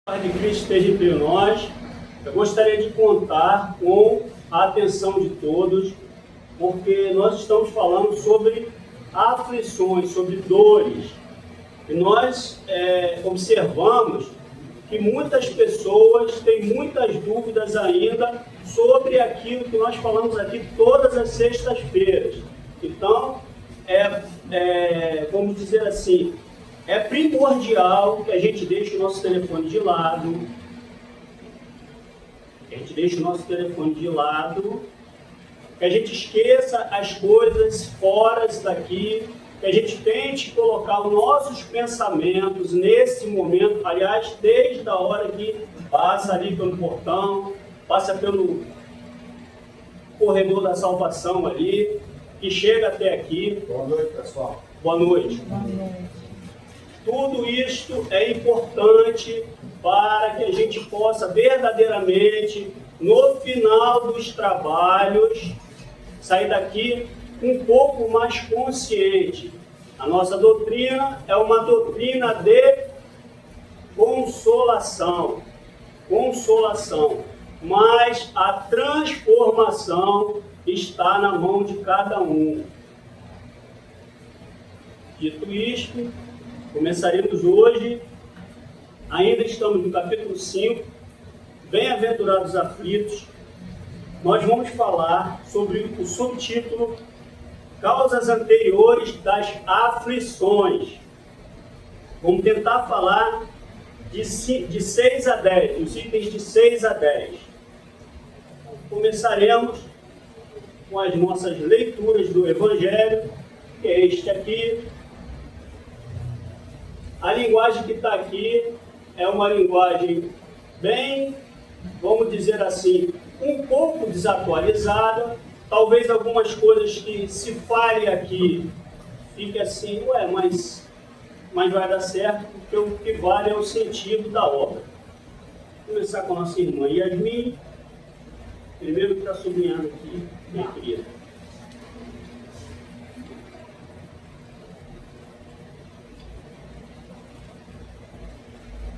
A paz de Cristo esteja entre nós. Eu gostaria de contar com a atenção de todos, porque nós estamos falando sobre aflições, sobre dores. E nós observamos que muitas pessoas têm muitas dúvidas ainda sobre aquilo que nós falamos aqui todas as sextas-feiras. Então, vamos dizer assim, é primordial que a gente deixe o nosso telefone de lado, que a gente esqueça as coisas fora daqui, que a gente tente colocar os nossos pensamentos nesse momento, aliás, desde a hora que passa ali pelo portão, passa pelo corredor da salvação ali, que chega até aqui. Boa noite, pessoal. Boa noite. Boa noite. Tudo isto é importante para que a gente possa verdadeiramente, no final dos trabalhos, sair daqui um pouco mais consciente. A nossa doutrina é uma doutrina de consolação, mas a transformação está na mão de cada um. Dito isto, começaremos hoje, ainda estamos no capítulo 5, Bem-aventurados aflitos. Nós vamos falar sobre o subtítulo Causas anteriores das aflições. Vamos tentar falar de 6 a 10, os itens de 6 a 10. Começaremos com as nossas leituras do Evangelho, que é este aqui. A linguagem que está aqui é uma linguagem bem, vamos dizer assim, um pouco desatualizada. Talvez algumas coisas que se fale aqui fique assim, mas vai dar certo, porque o que vale é o sentido da obra. Vou começar com a nossa irmã Yasmin, primeiro que está sublinhando aqui, minha querida.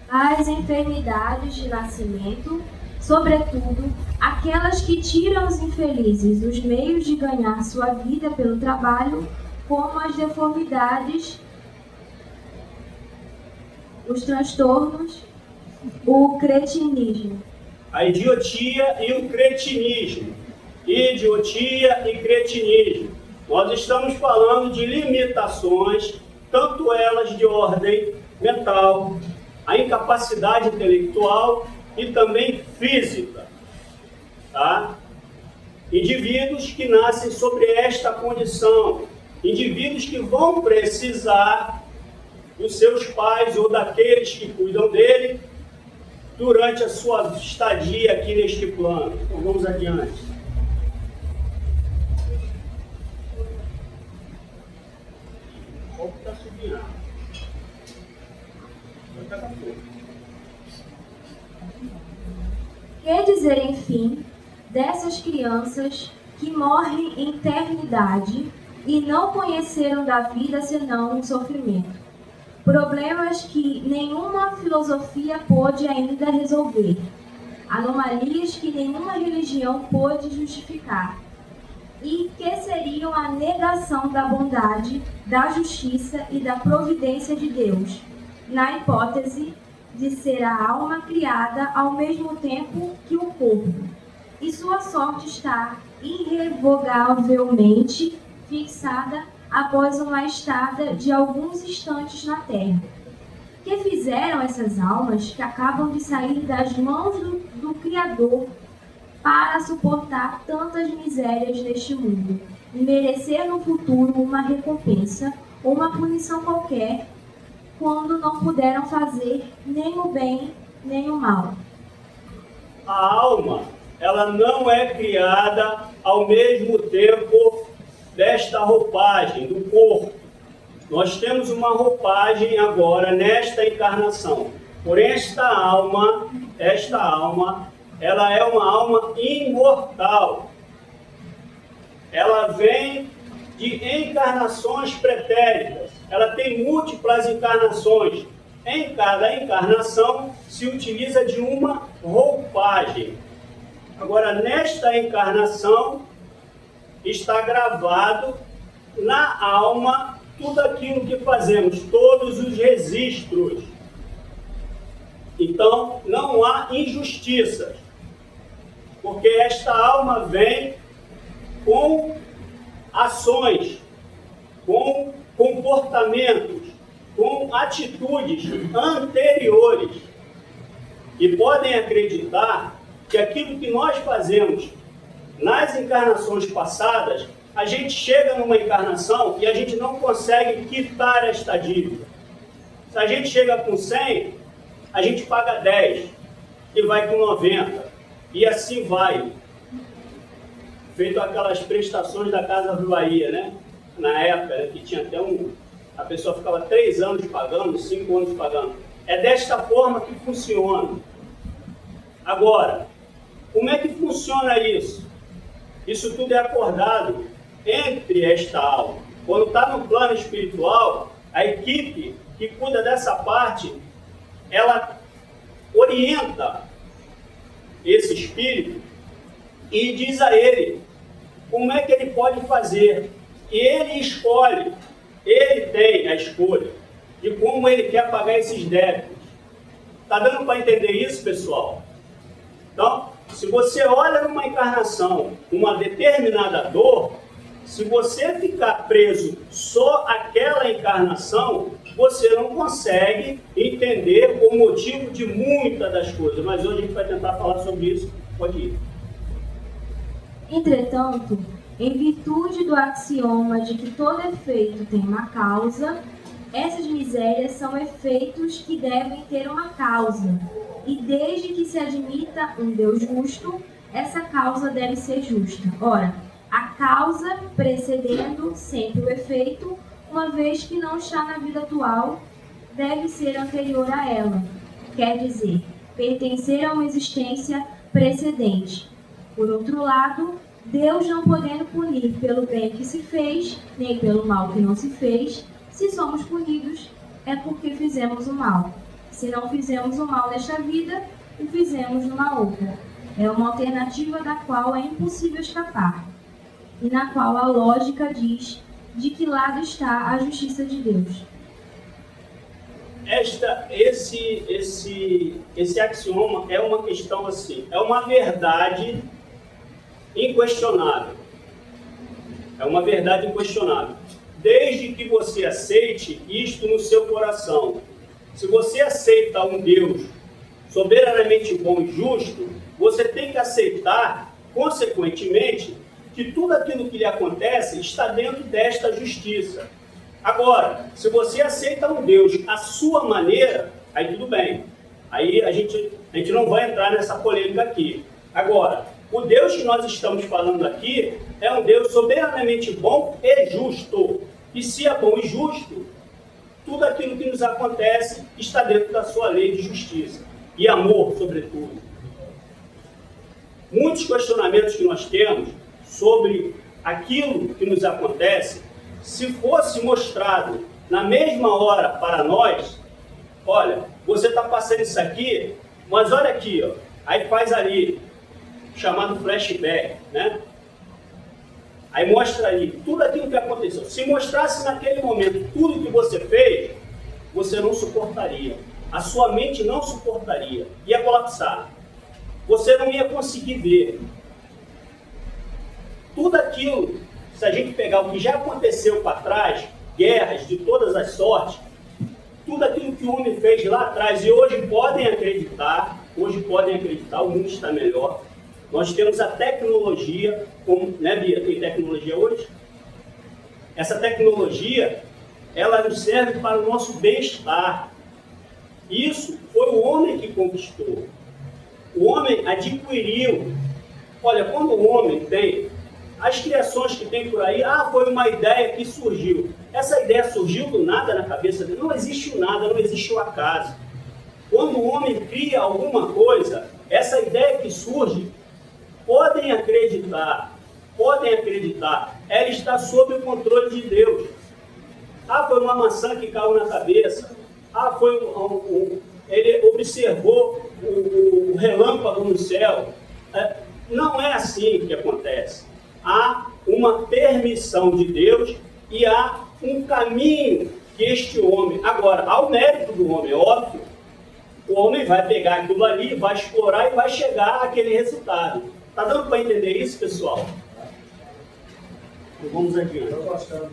As enfermidades de nascimento, sobretudo aquelas que tiram os infelizes dos meios de ganhar sua vida pelo trabalho, como as deformidades, os transtornos, o cretinismo. A idiotia e o cretinismo. Idiotia e cretinismo. Nós estamos falando de limitações, tanto elas de ordem mental, a incapacidade intelectual e também física. Tá? Indivíduos que nascem sobre esta condição, indivíduos que vão precisar dos seus pais ou daqueles que cuidam dele durante a sua estadia aqui neste plano. Então vamos adiante. Qual que está subindo? Que dizer, enfim, dessas crianças que morrem em eternidade e não conheceram da vida senão um sofrimento? Problemas que nenhuma filosofia pôde ainda resolver, anomalias que nenhuma religião pôde justificar, e que seriam a negação da bondade, da justiça e da providência de Deus, na hipótese de ser a alma criada ao mesmo tempo que o corpo, e sua sorte está irrevogavelmente fixada após uma estada de alguns instantes na terra. Que fizeram essas almas que acabam de sair das mãos do Criador para suportar tantas misérias neste mundo e merecer no futuro uma recompensa ou uma punição qualquer, quando não puderam fazer nem o bem nem o mal? A alma, ela não é criada ao mesmo tempo desta roupagem, do corpo. Nós temos uma roupagem agora nesta encarnação. Porém, esta alma, ela é uma alma imortal. Ela vem de encarnações pretéritas. Ela tem múltiplas encarnações. em cada encarnação se utiliza de uma roupagem. Agora, nesta encarnação, está gravado na alma tudo aquilo que fazemos, todos os registros. Então, não há injustiças, porque esta alma vem com ações, com comportamentos, com atitudes anteriores. E podem acreditar que aquilo que nós fazemos nas encarnações passadas, a gente chega numa encarnação e a gente não consegue quitar esta dívida. Se a gente chega com 100, a gente paga 10 e vai com 90. E assim vai. Feito aquelas prestações da Casa do Bahia, né? Na época, né? Que tinha até a pessoa ficava 3 anos pagando, 5 anos pagando. É desta forma que funciona. Agora, como é que funciona isso? Isso tudo é acordado entre esta alma. Quando está no plano espiritual, a equipe que cuida dessa parte, ela orienta esse espírito e diz a ele como é que ele pode fazer. E ele escolhe, ele tem a escolha de como ele quer pagar esses débitos. Está dando para entender isso, pessoal? Então, se você olha numa encarnação uma determinada dor, se você ficar preso só àquela encarnação, você não consegue entender o motivo de muitas das coisas. Mas hoje a gente vai tentar falar sobre isso. Pode ir. Entretanto, em virtude do axioma de que todo efeito tem uma causa, essas misérias são efeitos que devem ter uma causa. E desde que se admita um Deus justo, essa causa deve ser justa. Ora, a causa precedendo sempre o efeito, uma vez que não está na vida atual, deve ser anterior a ela. Quer dizer, pertencer a uma existência precedente. Por outro lado, Deus não podendo punir pelo bem que se fez, nem pelo mal que não se fez, se somos punidos, é porque fizemos o mal. Se não fizemos o mal nesta vida, o fizemos numa outra. É uma alternativa da qual é impossível escapar, e na qual a lógica diz de que lado está a justiça de Deus. Esse axioma é uma questão assim, é uma verdade inquestionável. É uma verdade inquestionável. Desde que você aceite isto no seu coração. Se você aceita um Deus soberanamente bom e justo, você tem que aceitar, consequentemente, que tudo aquilo que lhe acontece está dentro desta justiça. Agora, se você aceita um Deus à sua maneira, aí tudo bem. Aí a gente não vai entrar nessa polêmica aqui. Agora, o Deus que nós estamos falando aqui é um Deus soberanamente bom e justo. E se é bom e justo, tudo aquilo que nos acontece está dentro da sua lei de justiça. E amor, sobretudo. Muitos questionamentos que nós temos sobre aquilo que nos acontece, se fosse mostrado na mesma hora para nós, olha, você está passando isso aqui, mas olha aqui, ó, aí faz ali, chamado flashback, né? Aí mostra ali tudo aquilo que aconteceu. Se mostrasse naquele momento tudo que você fez, você não suportaria. A sua mente não suportaria. Ia colapsar. Você não ia conseguir ver. Tudo aquilo, se a gente pegar o que já aconteceu para trás, guerras de todas as sortes, tudo aquilo que o homem fez lá atrás, e hoje podem acreditar, o mundo está melhor. Nós temos a tecnologia, né, Bia? Tem tecnologia hoje? Essa tecnologia, ela nos serve para o nosso bem-estar. Isso foi o homem que conquistou. O homem adquiriu. Olha, quando o homem tem as criações que tem por aí, foi uma ideia que surgiu. Essa ideia surgiu do nada na cabeça dele. Não existe o nada, não existe o acaso. Quando o homem cria alguma coisa, essa ideia que surge, podem acreditar, ela está sob o controle de Deus. Foi uma maçã que caiu na cabeça. Ele observou o relâmpago no céu. Não é assim que acontece. Há uma permissão de Deus e há um caminho que este homem... Agora, ao mérito do homem, óbvio, o homem vai pegar aquilo ali, vai explorar e vai chegar àquele resultado. Está dando para entender isso, pessoal? Então, vamos adiante. Estou gostando.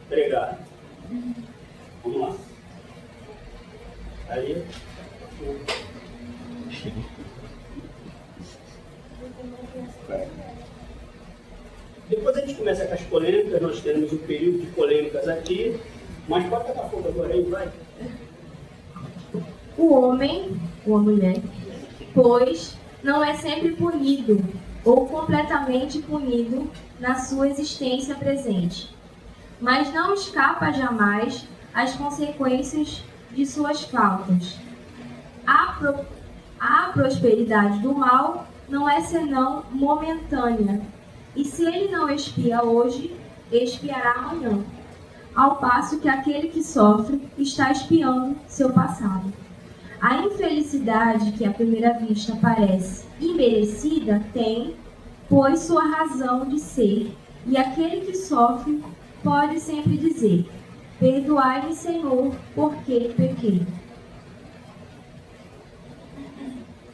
Obrigado. Vamos lá. Aí. Depois a gente começa com as polêmicas, nós teremos um período de polêmicas aqui, mas pode pegar fogo agora aí, vai. O homem, ou a mulher, pois, não é sempre punido ou completamente punido na sua existência presente, mas não escapa jamais às consequências de suas faltas. A prosperidade do mal não é senão momentânea, e se ele não expia hoje, expiará amanhã, ao passo que aquele que sofre está expiando seu passado. A infelicidade que à primeira vista parece imerecida tem, pois, sua razão de ser, e aquele que sofre pode sempre dizer: perdoai-me, Senhor, porque pequei.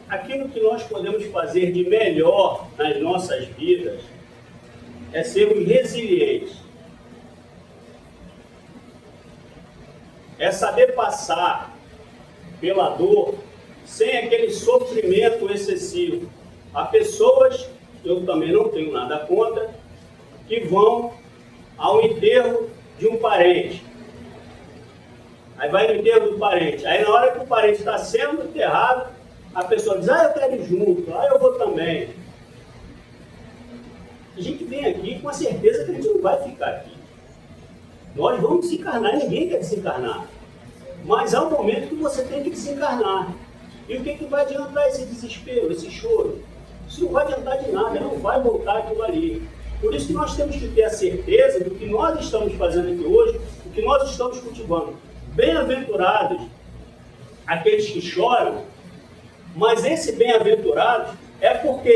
Aquilo que nós podemos fazer de melhor nas nossas vidas é sermos resilientes. É saber passar pela dor sem aquele sofrimento excessivo. Há pessoas, eu também não tenho nada contra, que vão ao enterro de um parente. Aí vai no enterro do parente. Aí na hora que o parente está sendo enterrado, a pessoa diz: eu quero ir junto, eu vou também. A gente vem aqui com a certeza que a gente não vai ficar aqui. Nós vamos desencarnar, ninguém quer desencarnar. Mas há um momento que você tem que desencarnar. E o que vai adiantar esse desespero, esse choro? Isso não vai adiantar de nada, não vai voltar aquilo ali. Por isso que nós temos que ter a certeza do que nós estamos fazendo aqui hoje, do que nós estamos cultivando. Bem-aventurados aqueles que choram, mas esse bem-aventurado é porque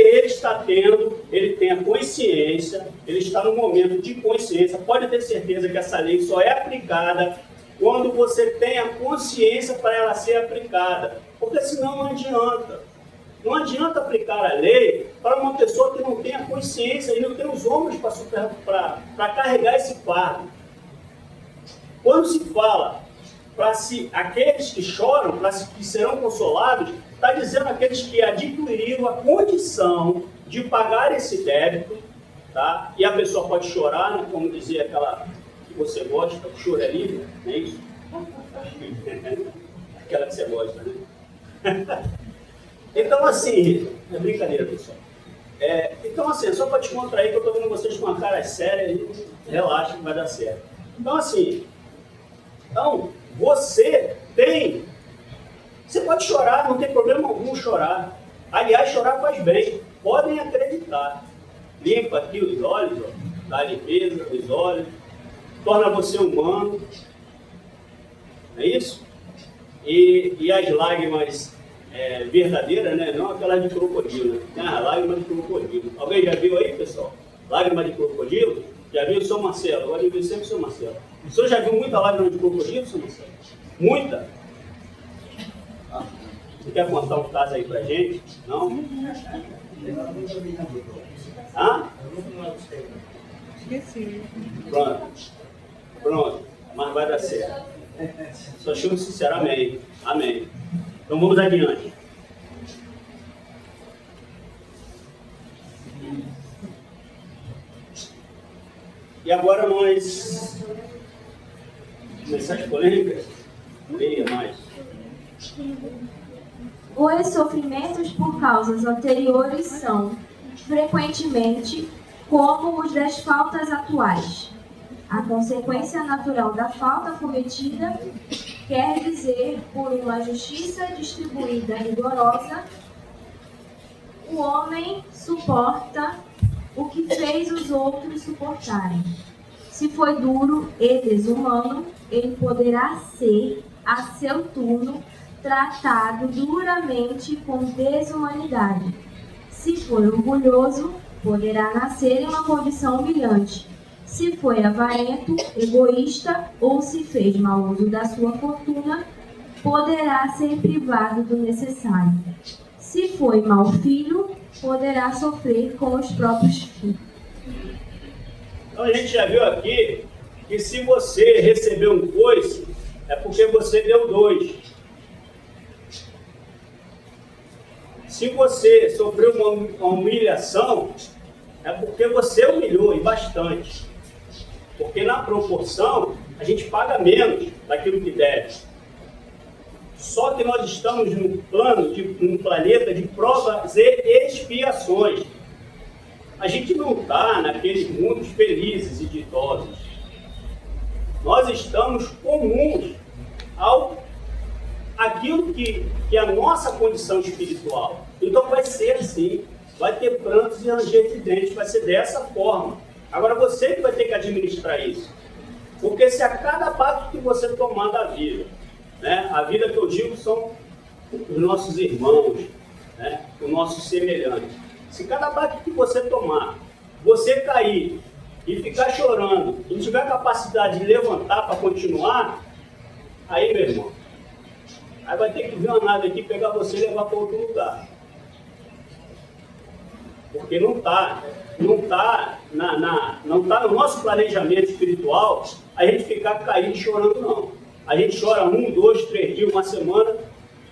ele tem a consciência, ele está no momento de consciência. Pode ter certeza que essa lei só é aplicada quando você tem a consciência para ela ser aplicada. Porque senão não adianta. Não adianta aplicar a lei para uma pessoa que não tem a consciência e não tem os ombros para carregar esse fardo. Quando se fala para aqueles que choram, que serão consolados, está dizendo aqueles que adquiriram a condição de pagar esse débito, tá? E a pessoa pode chorar, né? Como dizia aquela que você gosta, o choro é livre, não é isso? Aquela que você gosta, né? Então, assim, é brincadeira, pessoal. Então, assim, só para descontrair, que eu estou vendo vocês com uma cara séria, e relaxa que vai dar certo. Então, assim, você pode chorar, não tem problema algum chorar. Aliás, chorar faz bem, podem acreditar. Limpa aqui os olhos, ó, dá limpeza dos olhos, torna você humano, não é isso? E as lágrimas verdadeiras, né? Não aquelas de crocodilo, né? Lágrimas de crocodilo. Alguém já viu aí, pessoal? Lágrima de crocodilo? Já viu o São Marcelo? Agora eu vi sempre o São Marcelo. O senhor já viu muita lágrima de crocodilo, São Marcelo? Muita? Você quer contar um caso aí pra gente? Não? Hã? Esqueci. Pronto. Mas vai dar certo. Só chamo sinceramente. Amém. Então vamos adiante. E agora nós... Mensagens polêmicas? Leia mais. Os sofrimentos por causas anteriores são, frequentemente, como os das faltas atuais. A consequência natural da falta cometida quer dizer, por uma justiça distribuída rigorosa, o homem suporta o que fez os outros suportarem. Se foi duro e desumano, ele poderá ser, a seu turno, tratado duramente com desumanidade. Se for orgulhoso, poderá nascer em uma condição humilhante. Se foi avarento, egoísta ou se fez mau uso da sua fortuna, poderá ser privado do necessário. Se foi mau filho, poderá sofrer com os próprios filhos. Então a gente já viu aqui que se você recebeu um coice, é porque você deu 2. Se você sofreu uma humilhação, é porque você humilhou e bastante. Porque na proporção, a gente paga menos daquilo que deve. Só que nós estamos num planeta de provas e expiações. A gente não está naqueles mundos felizes e ditosos. Nós estamos comuns ao aquilo que é a nossa condição espiritual. Então vai ser assim, vai ter prantos e ranger de dentes, vai ser dessa forma. Agora você que vai ter que administrar isso. Porque se a cada passo que você tomar da vida, né, a vida que eu digo são os nossos irmãos, né, o nosso semelhante. Se cada passo que você tomar, você cair e ficar chorando, e não tiver capacidade de levantar para continuar, aí, meu irmão, aí vai ter que vir uma nave aqui, pegar você e levar para outro lugar. Porque não está no nosso planejamento espiritual a gente ficar caindo e chorando, não. A gente chora 1, 2, 3 dias, uma semana,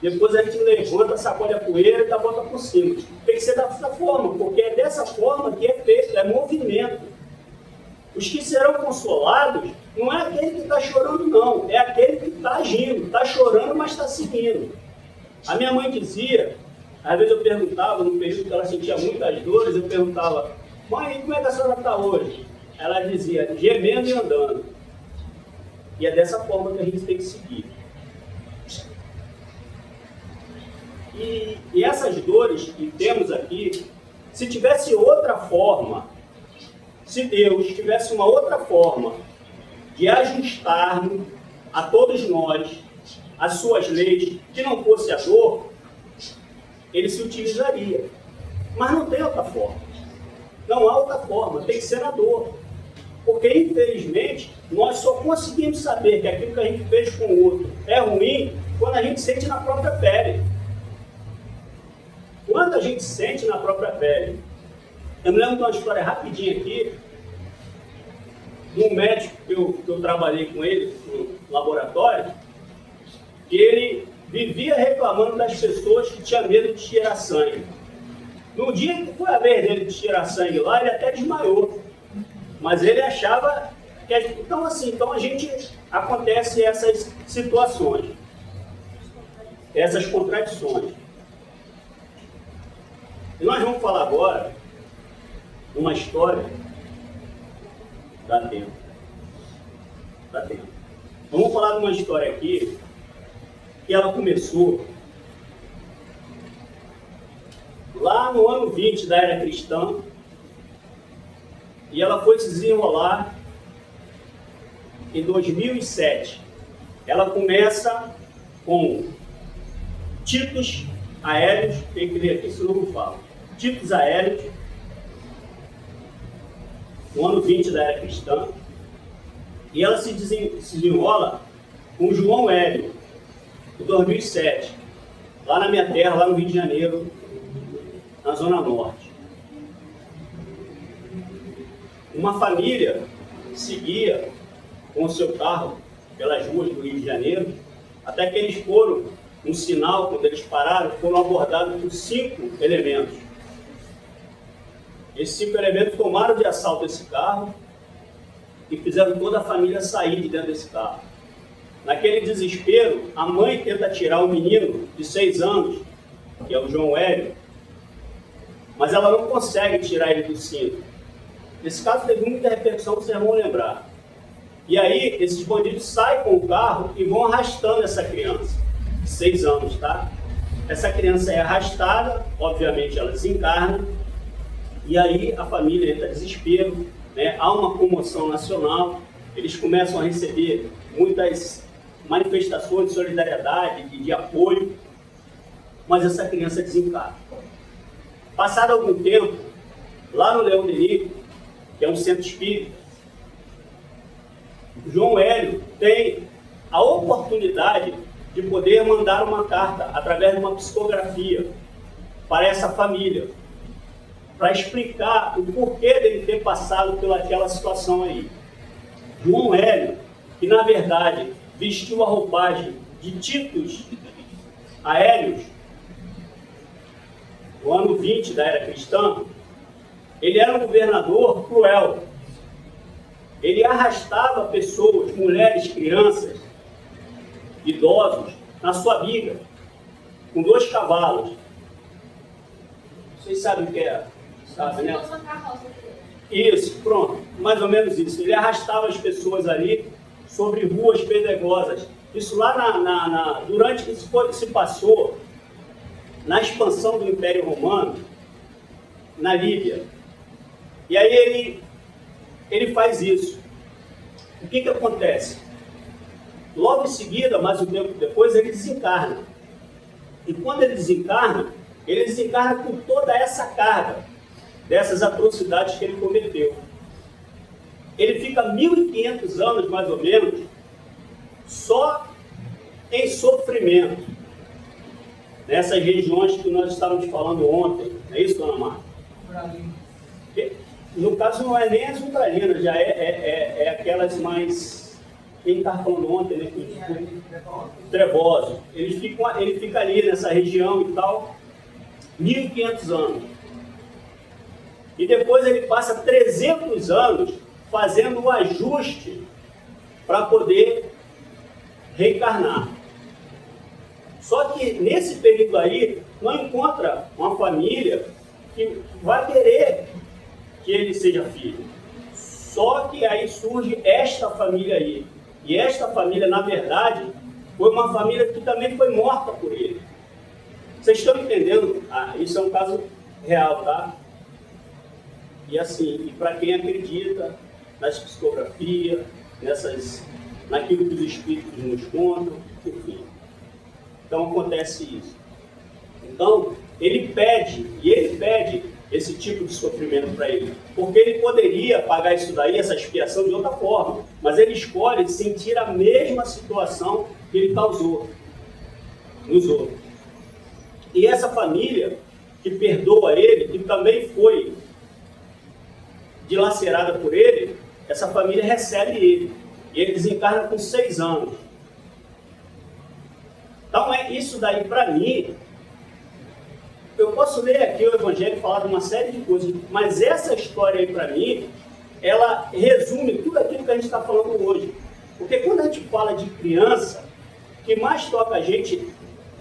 depois a gente levanta, sacode a poeira e dá a volta por cima. Tem que ser dessa forma, porque é dessa forma que é feito, é movimento. Os que serão consolados não é aquele que está chorando, não. É aquele que está agindo, está chorando, mas está seguindo. A minha mãe dizia, às vezes eu perguntava, no período que ela sentia muitas dores, eu perguntava, mãe, como é que a senhora está hoje? Ela dizia, gemendo e andando. E é dessa forma que a gente tem que seguir. E essas dores que temos aqui, se tivesse outra forma, se Deus tivesse uma outra forma de ajustar-nos a todos nós, as suas leis, que não fosse a dor, ele se utilizaria. Mas não tem outra forma. Não há outra forma, tem que ser a dor. Porque, infelizmente, nós só conseguimos saber que aquilo que a gente fez com o outro é ruim quando a gente sente na própria pele. Quando a gente sente na própria pele. Eu me lembro de uma história rapidinha aqui, de um médico que eu trabalhei com ele no laboratório, que ele vivia reclamando das pessoas que tinham medo de tirar sangue. No dia que foi a vez dele de tirar sangue lá, ele até desmaiou. Mas ele achava que... Então a gente... Acontece essas situações, essas contradições. E nós vamos falar agora uma história. Dá tempo. Vamos falar de uma história aqui que ela começou lá no ano 20 da era cristã e ela foi se desenrolar em 2007. Ela começa com títulos aéreos, tem que ler aqui, se não fala. Títulos aéreos, no ano 20 da era cristã, e ela se desenrola com João Hélio, em 2007, lá na minha terra, lá no Rio de Janeiro, na Zona Norte. Uma família seguia com o seu carro pelas ruas do Rio de Janeiro, até que eles foram, um sinal, quando eles pararam, foram abordados por 5 elementos. Esses 5 elementos tomaram de assalto esse carro e fizeram toda a família sair de dentro desse carro. Naquele desespero, a mãe tenta tirar o menino de 6 anos, que é o João Hélio, mas ela não consegue tirar ele do cinto. Esse caso teve muita repercussão, vocês vão lembrar. E aí, esses bandidos saem com o carro e vão arrastando essa criança, de 6 anos, tá? Essa criança é arrastada, obviamente ela desencarna, e aí a família entra em desespero, né, há uma comoção nacional, eles começam a receber muitas manifestações de solidariedade, de apoio, mas essa criança desencarna. Passado algum tempo, lá no Leão Denis, que é um centro espírita, João Hélio tem a oportunidade de poder mandar uma carta através de uma psicografia para essa família, para explicar o porquê dele ter passado pelaquela situação aí. João Hélio, que na verdade vestiu a roupagem de Titus Aéreos, no ano 20 da era cristã, ele era um governador cruel. Ele arrastava pessoas, mulheres, crianças, idosos, na sua biga, com 2 cavalos. Vocês sabem o que é? Sabe, né? Isso, pronto, mais ou menos isso. Ele arrastava as pessoas ali sobre ruas pedregosas. Isso lá durante que se passou na expansão do Império Romano, na Líbia. E aí ele faz isso. O que acontece? Logo em seguida, mais um tempo depois, ele desencarna. E quando ele desencarna com toda essa carga dessas atrocidades que ele cometeu. Ele fica 1.500 anos, mais ou menos, só em sofrimento, nessas regiões que nós estávamos falando ontem. É isso, dona Marta? No caso, não é nem as umbralinas, já é aquelas mais... Quem estava falando ontem, né? Trevoso. Ele fica ali nessa região e tal, 1.500 anos. E depois ele passa 300 anos fazendo o ajuste para poder reencarnar. Só que nesse período aí, não encontra uma família que vai querer que ele seja filho. Só que aí surge esta família aí. E esta família, na verdade, foi uma família que também foi morta por ele. Vocês estão entendendo? Isso é um caso real, tá? E assim, e para quem acredita nas psicografias, naquilo que os espíritos nos contam, enfim. Então acontece isso. Então, ele pede esse tipo de sofrimento para ele, porque ele poderia pagar isso daí, essa expiação, de outra forma, mas ele escolhe sentir a mesma situação que ele causou nos outros. E essa família que perdoa ele, que também foi dilacerada por ele, essa família recebe ele, e ele desencarna com 6 anos. Então, isso daí, para mim, eu posso ler aqui o Evangelho e falar de uma série de coisas, mas essa história aí, para mim, ela resume tudo aquilo que a gente está falando hoje. Porque quando a gente fala de criança, o que mais toca a gente,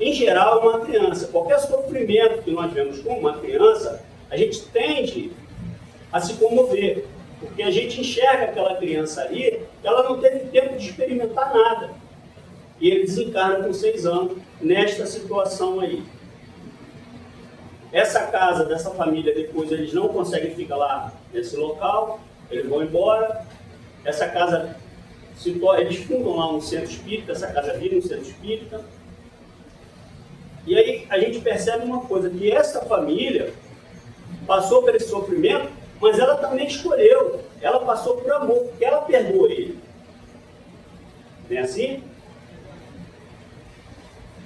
em geral, é uma criança. Qualquer sofrimento que nós vemos com uma criança, a gente tende a se comover, porque a gente enxerga aquela criança ali, ela não teve tempo de experimentar nada. E ele desencarna com 6 anos nesta situação aí. Essa casa dessa família, depois eles não conseguem ficar lá nesse local, eles vão embora. Essa casa, eles fundam lá um centro espírita, essa casa vira um centro espírita. E aí a gente percebe uma coisa, que essa família passou por esse sofrimento, mas ela também escolheu, ela passou por amor, porque ela perdoou ele. Não é assim?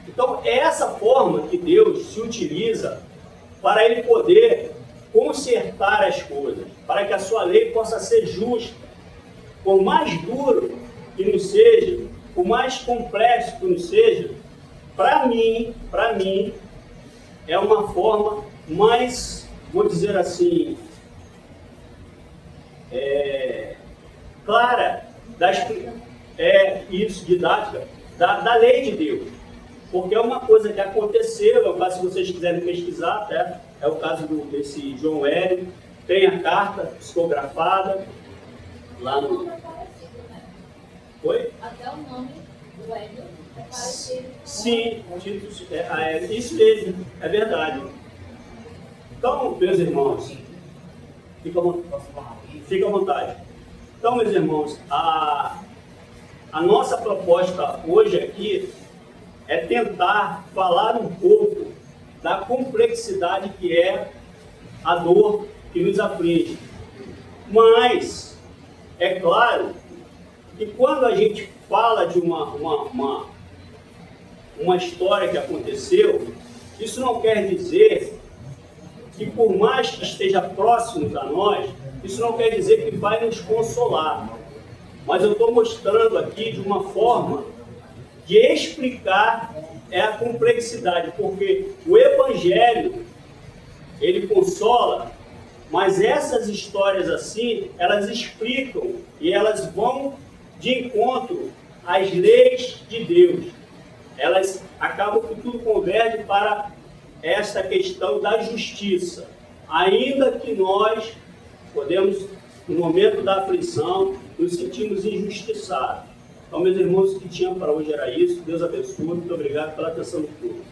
Então, é essa forma que Deus se utiliza para ele poder consertar as coisas, para que a sua lei possa ser justa. Por mais duro que nos seja, por mais complexo que nos seja, para mim, é uma forma mais, vou dizer assim, clara, didática, da lei de Deus. Porque é uma coisa que aconteceu, é o caso, se vocês quiserem pesquisar, tá? É o caso desse João Hélio, tem a carta psicografada lá no... Oi? Até o nome do Hélio é parecido com... Sim, isso mesmo, é verdade. Então, meus irmãos, Fica à vontade. Então, meus irmãos, a nossa proposta hoje aqui é tentar falar um pouco da complexidade que é a dor que nos aflige. Mas, é claro que quando a gente fala de uma história que aconteceu, isso não quer dizer que, por mais que esteja próximo a nós, isso não quer dizer que vai nos consolar. Mas eu estou mostrando aqui de uma forma de explicar a complexidade, porque o Evangelho, ele consola, mas essas histórias assim, elas explicam e elas vão de encontro às leis de Deus. Elas acabam que tudo converge para esta questão da justiça. Ainda que nós podemos, no momento da aflição, nos sentimos injustiçados. Então, meus irmãos, o que tinha para hoje era isso. Deus abençoe. Muito obrigado pela atenção de todos.